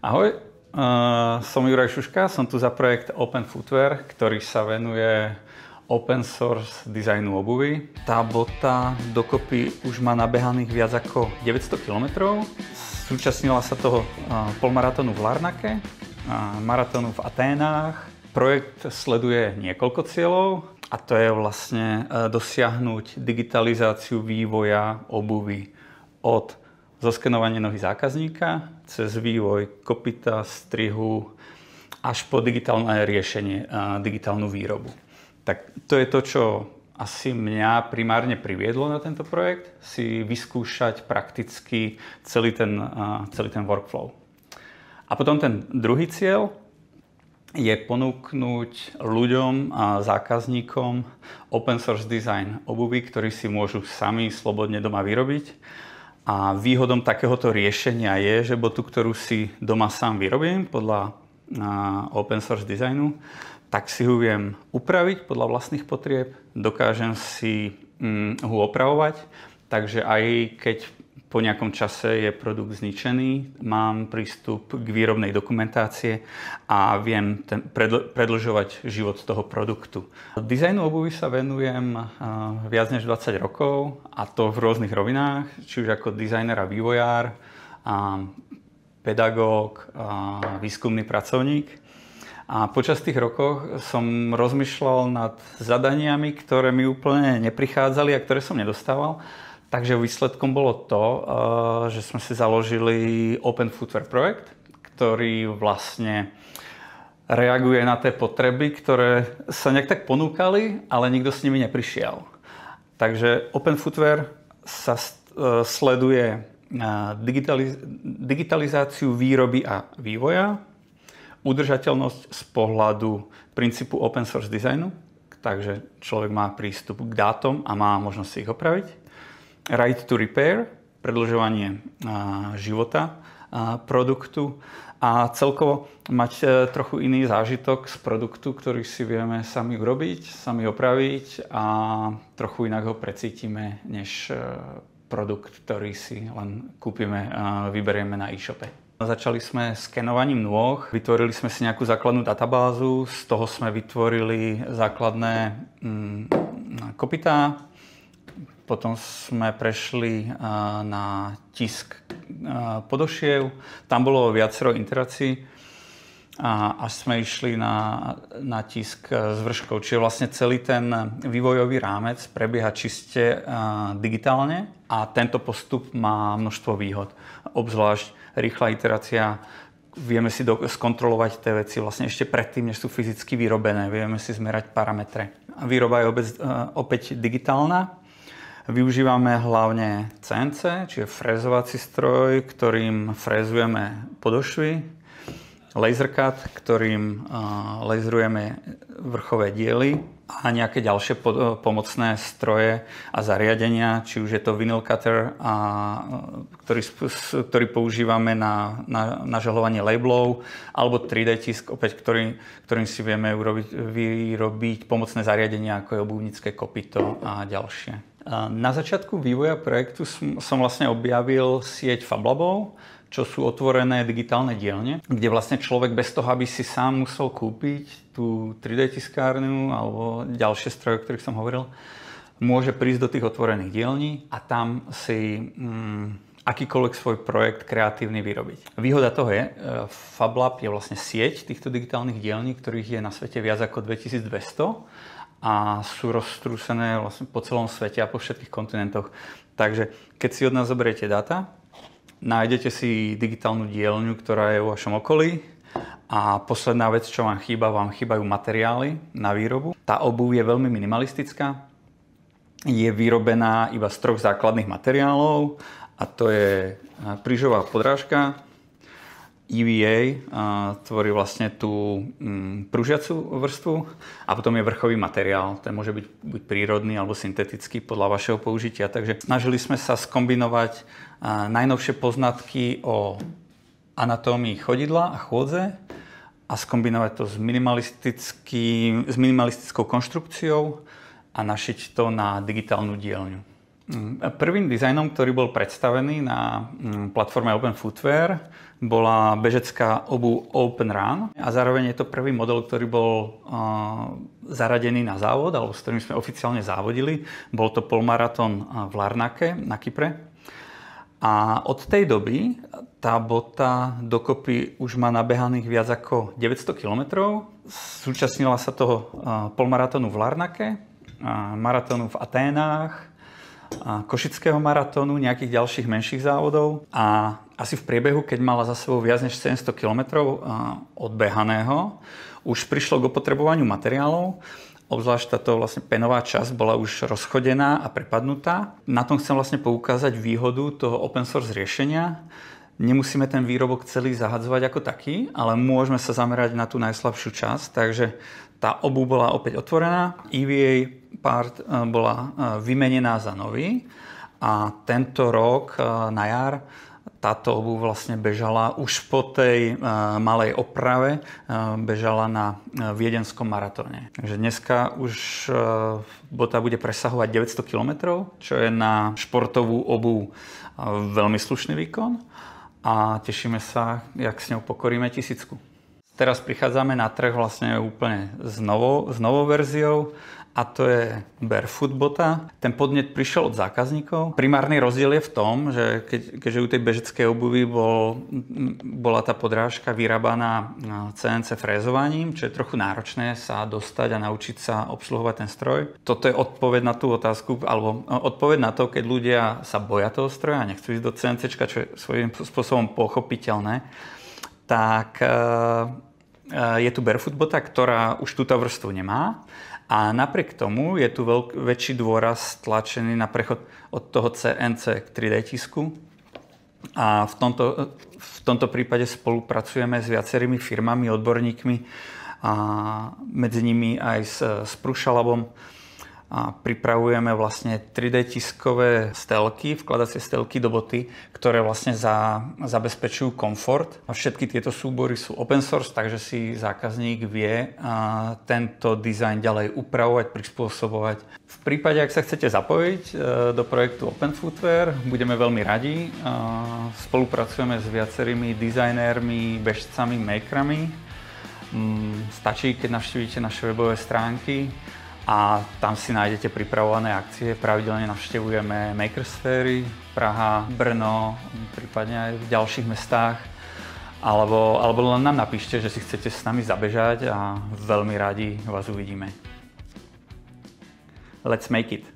Ahoj, som Juraj Šuška, som tu za projekt Open Footwear, ktorý sa venuje open source dizajnu obuvy. Tá bota dokopy už má nabehaných viac ako 900 km. Zúčastnila sa toho polmaratónu v Larnake, maratónu v Aténách. Projekt sleduje niekoľko cieľov a to je vlastne dosiahnuť digitalizáciu vývoja obuvy od zoskenovanie nohy zákazníka cez vývoj kopyta, strihu až po digitálne riešenie, digitálnu výrobu. Tak to je to, čo asi mňa primárne priviedlo na tento projekt, si vyskúšať prakticky celý ten workflow. A potom ten druhý cieľ je ponúknuť ľuďom a zákazníkom open source design obuvy, ktorí si môžu sami slobodne doma vyrobiť. A výhodom takéhoto riešenia je, že botu, ktorú si doma sám vyrobím podľa open source designu, tak si ho viem upraviť podľa vlastných potrieb, dokážem si ho opravovať, takže aj keď po nejakom čase je produkt zničený, mám prístup k výrobnej dokumentácie a viem predĺžovať život toho produktu. Dizajnu obuvy sa venujem viac než 20 rokov a to v rôznych rovinách, či už ako dizajner a vývojár, pedagóg, výskumný pracovník. A počas tých rokov som rozmýšľal nad zadaniami, ktoré mi úplne neprichádzali a ktoré som nedostával. Takže výsledkom bolo to, že sme si založili Open Footwear projekt, ktorý vlastne reaguje na tie potreby, ktoré sa nejak tak ponúkali, ale nikto s nimi neprišiel. Takže Open Footwear sa sleduje digitalizáciu výroby a vývoja, udržateľnosť z pohľadu princípu open source designu, takže človek má prístup k dátom a má možnosť si ich opraviť. Right to repair, predĺžovanie života produktu a celkovo mať trochu iný zážitok z produktu, ktorý si vieme sami urobiť, sami opraviť a trochu inak ho precítime, než produkt, ktorý si len kúpime a vyberieme na e-shope. Začali sme skenovaním nôh, vytvorili sme si nejakú základnú databázu, z toho sme vytvorili základné kopytá. Potom sme prešli na tisk podošiev, tam bolo viacero interakcií až sme išli na tisk s vrškou. Čiže vlastne celý ten vývojový rámec prebieha čiste digitálne a tento postup má množstvo výhod. Obzvlášť rýchla iterácia, vieme si skontrolovať tie veci vlastne ešte predtým, než sú fyzicky vyrobené, vieme si zmerať parametre. Výroba je opäť digitálna. Využívame hlavne CNC, čiže frézovací stroj, ktorým frézujeme podošvy, lasercut, ktorým laserujeme vrchové diely a nejaké ďalšie pomocné stroje a zariadenia, či už je to vinyl cutter, ktorý používame na žalovanie labelov, alebo 3D tisk, opäť, ktorým si vieme vyrobiť pomocné zariadenia, ako je obuvnícke kopyto a ďalšie. Na začiatku vývoja projektu som vlastne objavil sieť FabLabov, čo sú otvorené digitálne dielne, kde vlastne človek bez toho, aby si sám musel kúpiť tú 3D tiskárnu alebo ďalšie stroje, o ktorých som hovoril, môže prísť do tých otvorených dielní a tam si akýkoľvek svoj projekt kreatívny vyrobiť. Výhoda toho je, FabLab je vlastne sieť týchto digitálnych dielní, ktorých je na svete viac ako 2200 a sú roztrúsené vlastne po celom svete a po všetkých kontinentoch. Takže keď si od nás zoberiete dáta, nájdete si digitálnu dielňu, ktorá je vo vašom okolí a posledná vec, čo vám chýbajú materiály na výrobu. Tá obuv je veľmi minimalistická, je vyrobená iba z 3 základných materiálov a to je pryžová podrážka, EVA tvorí vlastne tú pružiacu vrstvu a potom je vrchový materiál. Ten môže byť buď prírodný alebo syntetický podľa vašeho použitia. Takže snažili sme sa skombinovať najnovšie poznatky o anatómii chodidla a chôdze a skombinovať to s minimalistickou konštrukciou a našiť to na digitálnu dielňu. Prvým dizajnom, ktorý bol predstavený na platforme Open Footwear, bola bežecká obuv Open Run a zároveň je to prvý model, ktorý bol zaradený na závod, alebo s ktorým sme oficiálne závodili. Bol to polmaratón v Larnake na Kypre. A od tej doby tá bota dokopy už má nabehaných viac ako 900 km. Zúčastnila sa toho polmaratónu v Larnake, maratónu v Aténach, košického maratónu, nejakých ďalších menších závodov a asi v priebehu, keď mala za sebou viac než 700 km odbehaného, už prišlo k opotrebovaniu materiálov. Obzvlášť táto vlastne penová časť bola už rozchodená a prepadnutá. Na tom chcem vlastne poukázať výhodu toho open source riešenia. Nemusíme ten výrobok celý zahadzovať ako taký, ale môžeme sa zamerať na tú najslabšiu časť. Takže tá obuv bola opäť otvorená, EVA part bola vymenená za nový a tento rok na jar táto obuv vlastne bežala už po tej malej oprave, bežala na viedenskom maratóne. Takže dneska už bota bude presahovať 900 km, čo je na športovú obuv veľmi slušný výkon a tešíme sa, jak s ňou pokoríme 1000. Teraz prichádzame na trh vlastne úplne s novou verziou a to je Barefoot bota. Ten podnet prišiel od zákazníkov. Primárny rozdiel je v tom, že keďže u tej bežeckej obuvy bola tá podrážka vyrábaná CNC frézovaním, čo je trochu náročné sa dostať a naučiť sa obsluhovať ten stroj. Toto je odpoveď na tú otázku, alebo odpoveď na to, keď ľudia sa boja toho stroja a nechcú ísť do CNCčka, čo je svojím spôsobom pochopiteľné, tak je tu Barefoot bota, ktorá už túto vrstvu nemá. A napriek tomu je tu väčší dôraz tlačený na prechod od toho CNC k 3D tisku. A v tomto prípade spolupracujeme s viacerými firmami, odborníkmi, a medzi nimi aj s Prusa Labom. A pripravujeme vlastne 3D tiskové stelky, vkladacie stelky do boty, ktoré vlastne zabezpečujú komfort. A všetky tieto súbory sú open source, takže si zákazník vie tento dizajn ďalej upravovať, prispôsobovať. V prípade, ak sa chcete zapojiť do projektu Open Footwear, budeme veľmi radi. Spolupracujeme s viacerými dizajnérmi, bežcami, makerami. Stačí, keď navštívite naše webové stránky, a tam si nájdete pripravované akcie. Pravidelne navštevujeme makersféry, Praha, Brno, prípadne aj v ďalších mestách. Alebo len nám napíšte, že si chcete s nami zabežať a veľmi radi vás uvidíme. Let's make it!